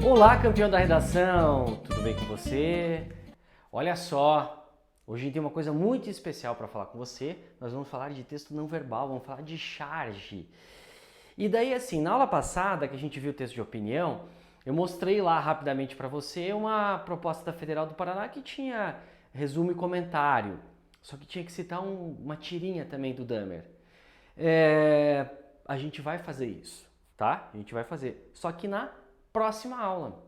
Olá, campeão da redação! Tudo bem com você? Olha só, hoje tem uma coisa muito especial para falar com você. Nós vamos falar de texto não verbal, vamos falar de charge. E daí, assim, na aula passada que a gente viu o texto de opinião, eu mostrei lá rapidamente para você uma proposta da Federal do Paraná que tinha resumo e comentário, só que tinha que citar uma tirinha também do Dahmer. A gente vai fazer isso, tá? A gente vai fazer, só que na próxima aula.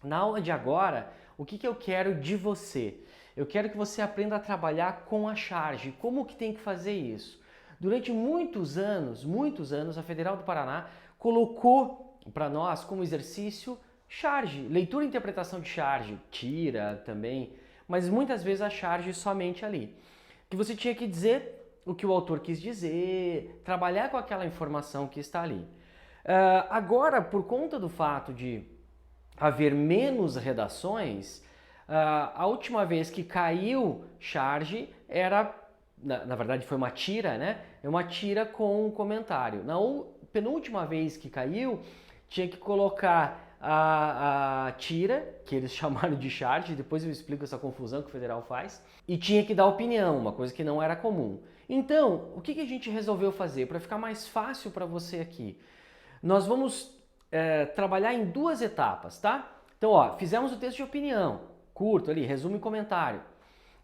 Na aula de agora, o que eu quero de você? Eu quero que você aprenda a trabalhar com a charge. Como que tem que fazer isso? Durante muitos anos, a Federal do Paraná colocou para nós como exercício charge, leitura e interpretação de charge, tira também, mas muitas vezes a charge somente ali. Que você tinha que dizer o que o autor quis dizer, trabalhar com aquela informação que está ali. Agora, por conta do fato de haver menos redações, a última vez que caiu charge era, na verdade foi uma tira, né? É uma tira com um comentário. Na penúltima vez que caiu, tinha que colocar a tira, que eles chamaram de charge, depois eu explico essa confusão que o Federal faz, e tinha que dar opinião, uma coisa que não era comum. Então, o que a gente resolveu fazer para ficar mais fácil para você aqui? Nós vamos trabalhar em duas etapas, tá? Então, ó, fizemos o texto de opinião, curto ali, resumo e comentário.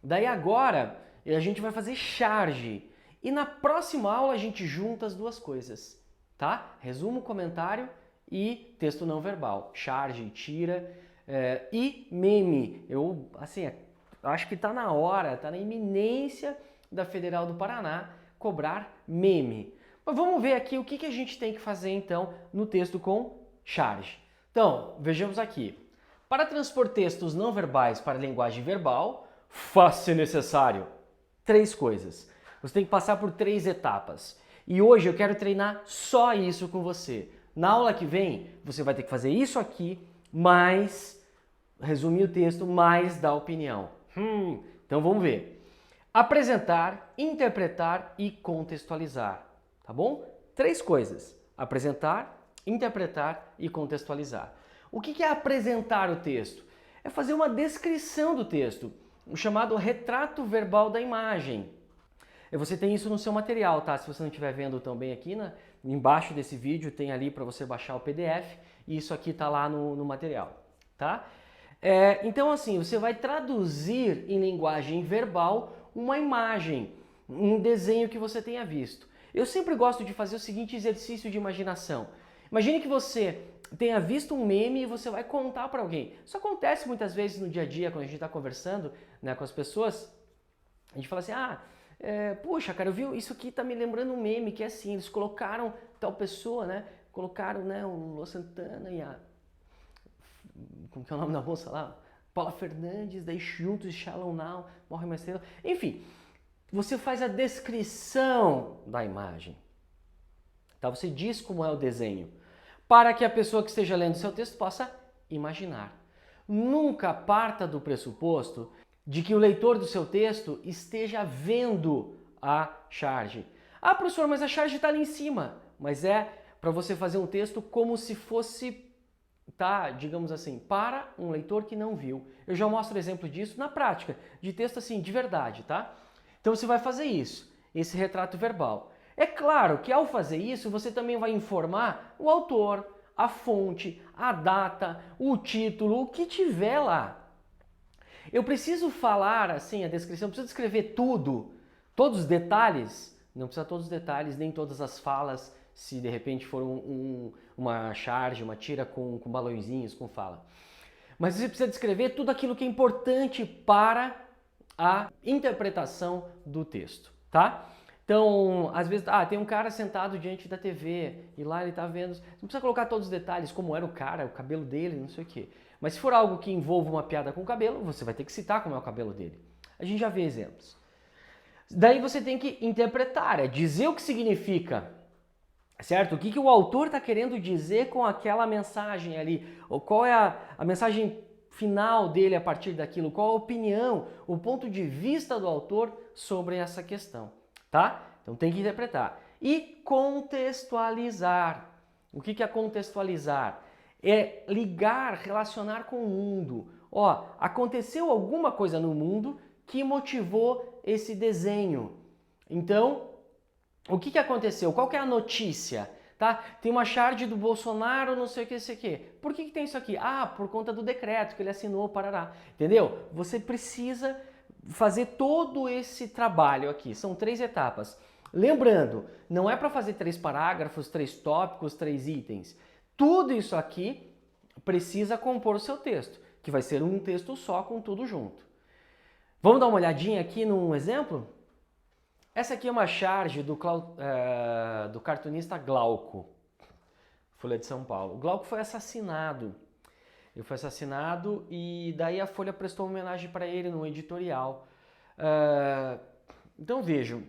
Daí agora a gente vai fazer charge. E na próxima aula a gente junta as duas coisas, tá? Resumo, comentário e texto não verbal. Charge, tira e meme. Eu, assim, acho que tá na hora, tá na iminência da Federal do Paraná cobrar meme. Mas vamos ver aqui o que a gente tem que fazer então no texto com charge. Então, vejamos aqui. Para transpor textos não verbais para a linguagem verbal, faz-se necessário três coisas. Você tem que passar por três etapas. E hoje eu quero treinar só isso com você. Na aula que vem, você vai ter que fazer isso aqui, mais resumir o texto, mais dar opinião. Então vamos ver. Apresentar, interpretar e contextualizar. Tá bom? Três coisas. Apresentar, interpretar e contextualizar. O que é apresentar o texto? É fazer uma descrição do texto, o chamado retrato verbal da imagem. Você tem isso no seu material, tá? Se você não estiver vendo também aqui, embaixo desse vídeo tem ali para você baixar o PDF e isso aqui está lá no material, tá? Então assim, você vai traduzir em linguagem verbal uma imagem, um desenho que você tenha visto. Eu sempre gosto de fazer o seguinte exercício de imaginação. Imagine que você tenha visto um meme e você vai contar para alguém. Isso acontece muitas vezes no dia a dia, quando a gente está conversando, né, com as pessoas. A gente fala assim, puxa, cara, eu vi isso aqui, tá me lembrando um meme que é assim, eles colocaram tal pessoa, né? Colocaram, né, o Luan Santana e a... Como que é o nome da moça lá? Paula Fernandes, daí juntos, Shallow Now, Morre Mais Cedo. Enfim, você faz a descrição da imagem. Tá? Você diz como é o desenho, para que a pessoa que esteja lendo seu texto possa imaginar. Nunca parta do pressuposto de que o leitor do seu texto esteja vendo a charge. Ah, professor, mas a charge está ali em cima. Mas é para você fazer um texto como se fosse, tá, digamos assim, para um leitor que não viu. Eu já mostro exemplo disso na prática, de texto assim, de verdade, tá? Então você vai fazer isso, esse retrato verbal. É claro que ao fazer isso, você também vai informar o autor, a fonte, a data, o título, o que tiver lá. Eu preciso falar, assim, a descrição, preciso descrever tudo, todos os detalhes, não precisa todos os detalhes, nem todas as falas, se de repente for uma charge, uma tira com balõezinhos, com fala. Mas você precisa descrever tudo aquilo que é importante para a interpretação do texto, tá? Então, às vezes, tem um cara sentado diante da TV e lá ele tá vendo... Você não precisa colocar todos os detalhes, como era o cara, o cabelo dele, não sei o quê. Mas se for algo que envolva uma piada com o cabelo, você vai ter que citar como é o cabelo dele. A gente já vê exemplos. Daí você tem que interpretar, dizer o que significa, certo? O que o autor está querendo dizer com aquela mensagem ali, ou qual é a mensagem final dele a partir daquilo, qual a opinião, o ponto de vista do autor sobre essa questão, tá? Então tem que interpretar. E contextualizar. O que é contextualizar? é ligar, relacionar com o mundo. Ó, aconteceu alguma coisa no mundo que motivou esse desenho. Então, o que aconteceu? Qual que é a notícia? Tá? Tem uma charge do Bolsonaro, não sei o que, sei o que. Por que tem isso aqui? Ah, por conta do decreto que ele assinou, parará. Entendeu? Você precisa fazer todo esse trabalho aqui. São 3 etapas. Lembrando, não é para fazer 3 parágrafos, 3 tópicos, 3 itens. Tudo isso aqui precisa compor o seu texto, que vai ser um texto só com tudo junto. Vamos dar uma olhadinha aqui num exemplo? Essa aqui é uma charge do cartunista Glauco, Folha de São Paulo. O Glauco foi assassinado. Ele foi assassinado e daí a Folha prestou homenagem para ele no editorial. Então vejam,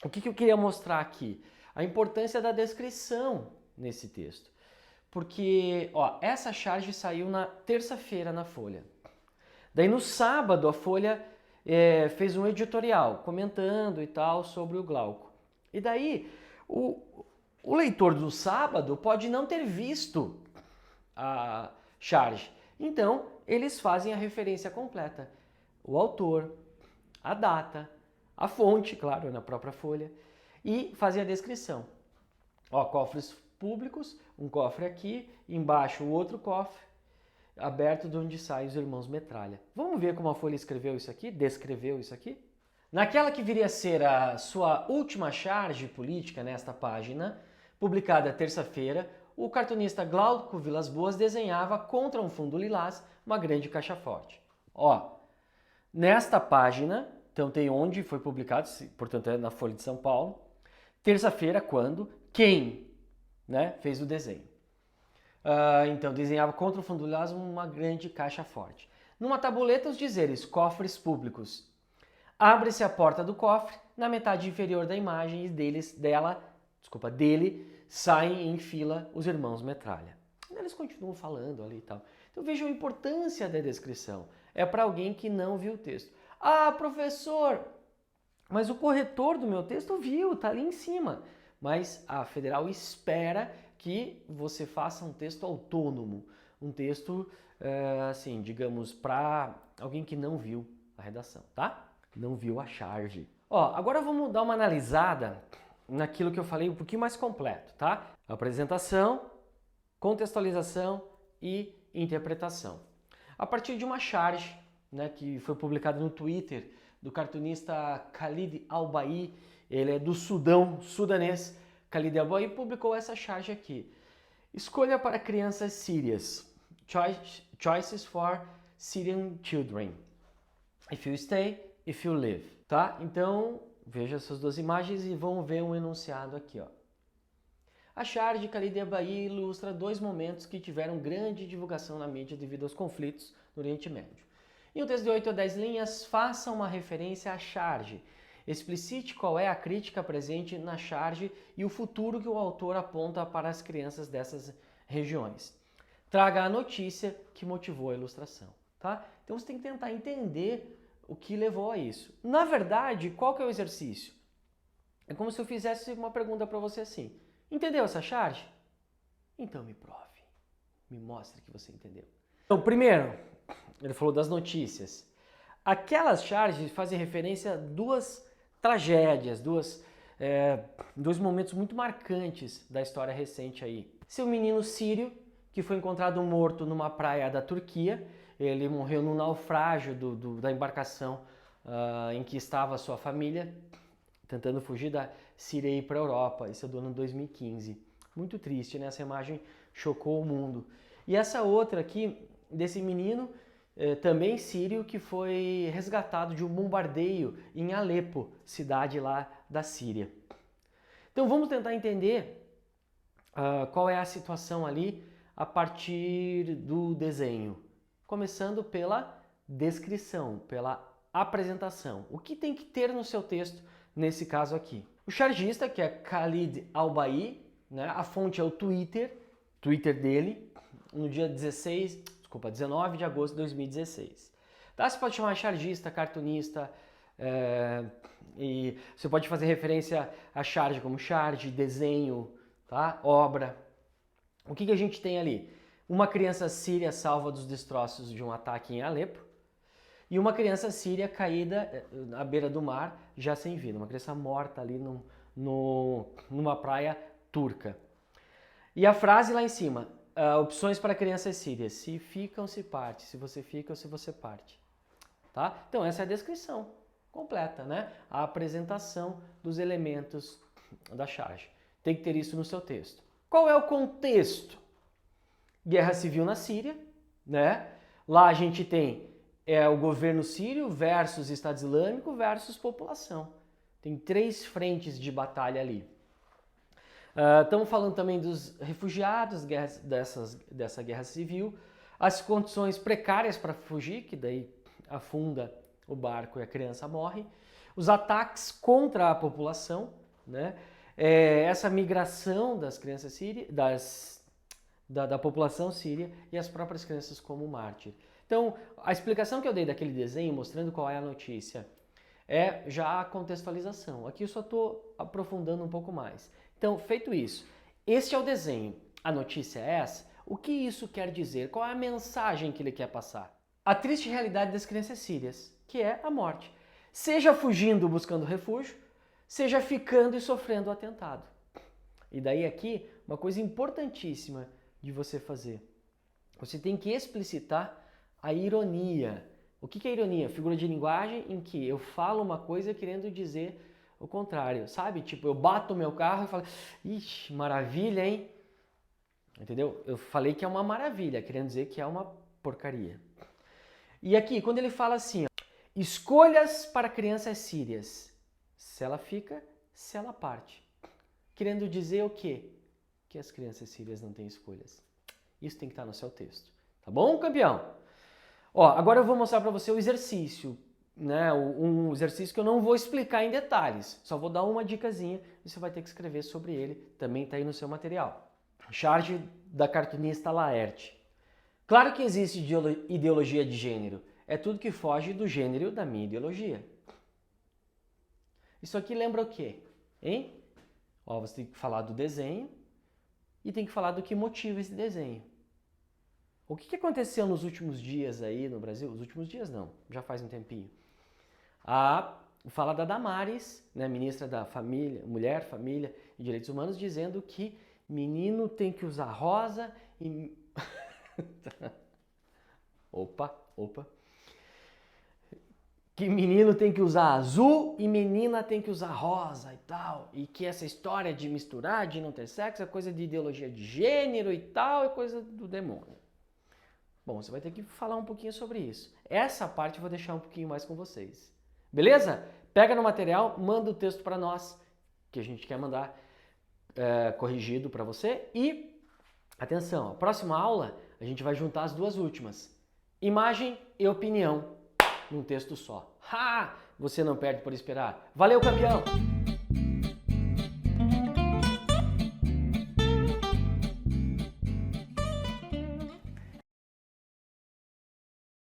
o que eu queria mostrar aqui? A importância da descrição nesse texto. Porque ó, essa charge saiu na terça-feira na Folha. Daí no sábado a Folha fez um editorial comentando e tal sobre o Glauco. E daí o leitor do sábado pode não ter visto a charge. Então eles fazem a referência completa. O autor, a data, a fonte, claro, na própria Folha, e fazem a descrição. Ó, cofres públicos, um cofre aqui, embaixo o outro cofre, aberto de onde saem os irmãos Metralha. Vamos ver como a Folha escreveu isso aqui, descreveu isso aqui? Naquela que viria a ser a sua última charge política nesta página, publicada terça-feira, o cartunista Glauco Vilas Boas desenhava contra um fundo lilás uma grande caixa forte. Ó, nesta página, então tem onde foi publicado, portanto é na Folha de São Paulo, terça-feira, quando, quem, né, fez o desenho. Então, desenhava contra o fundo lilás uma grande caixa forte. Numa tabuleta, os dizeres cofres públicos. Abre-se a porta do cofre, na metade inferior da imagem e dele saem em fila os irmãos Metralha. Eles continuam falando ali e tal. Então vejam a importância da descrição. É para alguém que não viu o texto. Ah, professor, mas o corretor do meu texto viu, tá ali em cima. Mas a Federal espera que você faça um texto autônomo, um texto, assim, digamos, para alguém que não viu a redação, tá? Não viu a charge. Ó, agora vamos dar uma analisada naquilo que eu falei um pouquinho mais completo, tá? Apresentação, contextualização e interpretação. A partir de uma charge, né, que foi publicada no Twitter do cartunista Khalid Al-Bayi, ele é do Sudão, sudanês. Khalid Al-Bayi publicou essa charge aqui. Escolha para crianças sírias. Choices for Syrian children. If you stay, if you live. Tá? Então, veja essas 2 imagens e vamos ver um enunciado aqui, ó. A charge de Khalid Al-Bayi ilustra 2 momentos que tiveram grande divulgação na mídia devido aos conflitos no Oriente Médio. Em um texto de 8 a 10 linhas, faça uma referência à charge. Explicite qual é a crítica presente na charge e o futuro que o autor aponta para as crianças dessas regiões. Traga a notícia que motivou a ilustração. Tá? Então você tem que tentar entender o que levou a isso. Na verdade, qual que é o exercício? É como se eu fizesse uma pergunta para você assim. Entendeu essa charge? Então me prove. Me mostre que você entendeu. Então, primeiro, ele falou das notícias. Aquelas charges fazem referência a 2 tragédias, 2 momentos muito marcantes da história recente aí. Seu menino sírio, que foi encontrado morto numa praia da Turquia, ele morreu num naufrágio da embarcação em que estava a sua família, tentando fugir da Síria e ir para a Europa. Isso é do ano 2015. Muito triste, né? Essa imagem chocou o mundo. E essa outra aqui, desse menino, também sírio, que foi resgatado de um bombardeio em Alepo, cidade lá da Síria. Então vamos tentar entender qual é a situação ali a partir do desenho. Começando pela descrição, pela apresentação. O que tem que ter no seu texto nesse caso aqui? O chargista, que é Khalid Al-Bayi, né? A fonte é o Twitter dele, no dia 19 de agosto de 2016. Tá? Você pode chamar chargista, cartunista, e você pode fazer referência a charge como charge, desenho, tá? Obra. O que a gente tem ali? uma criança síria salva dos destroços de um ataque em Alepo e uma criança síria caída à beira do mar, já sem vida, uma criança morta ali numa praia turca. E a frase lá em cima, opções para crianças sírias, se fica ou se parte, se você fica ou se você parte. Tá? Então essa é a descrição completa, né? A apresentação dos elementos da charge. Tem que ter isso no seu texto. Qual é o contexto? Guerra civil na Síria, né? Lá a gente tem o governo sírio versus Estado Islâmico versus população. Tem 3 frentes de batalha ali. Estamos falando também dos refugiados dessa guerra civil, as condições precárias para fugir, que daí afunda o barco e a criança morre, os ataques contra a população, né? Essa migração das crianças sírias, da população síria e as próprias crianças como mártir. Então, a explicação que eu dei daquele desenho, mostrando qual é a notícia, é já a contextualização. Aqui eu só estou aprofundando um pouco mais. Então, feito isso, este é o desenho, a notícia é essa, o que isso quer dizer? Qual é a mensagem que ele quer passar? A triste realidade das crianças sírias, que é a morte. Seja fugindo buscando refúgio, seja ficando e sofrendo o atentado. E daí aqui, uma coisa importantíssima de você fazer. Você tem que explicitar a ironia. O que é ironia? Figura de linguagem em que eu falo uma coisa querendo dizer o contrário, sabe? Tipo, eu bato o meu carro e falo, ixi, maravilha, hein? Entendeu? Eu falei que é uma maravilha, querendo dizer que é uma porcaria. E aqui, quando ele fala assim, ó, escolhas para crianças sírias, se ela fica, se ela parte. Querendo dizer o quê? Que as crianças sírias não têm escolhas. Isso tem que estar no seu texto. Tá bom, campeão? Ó, agora eu vou mostrar para você o exercício, né? Um exercício que eu não vou explicar em detalhes, só vou dar uma dicasinha e você vai ter que escrever sobre ele, também está aí no seu material. Charge da cartunista Laerte. Claro que existe ideologia de gênero, é tudo que foge do gênero da minha ideologia. Isso aqui lembra o quê? Hein? Ó, você tem que falar do desenho e tem que falar do que motiva esse desenho. O que aconteceu nos últimos dias aí no Brasil? Os últimos dias não, já faz um tempinho. Fala da Damares, né, ministra da Família, Mulher, Família e Direitos Humanos, dizendo que menino tem que usar rosa e... opa. Que menino tem que usar azul e menina tem que usar rosa e tal. E que essa história de misturar, de não ter sexo, é coisa de ideologia de gênero e tal, é coisa do demônio. Bom, você vai ter que falar um pouquinho sobre isso. Essa parte eu vou deixar um pouquinho mais com vocês. Beleza? Pega no material, manda o texto para nós, que a gente quer mandar corrigido para você. E, atenção, a próxima aula a gente vai juntar as 2 últimas. Imagem e opinião num texto só. Ha! Você não perde por esperar. Valeu, campeão!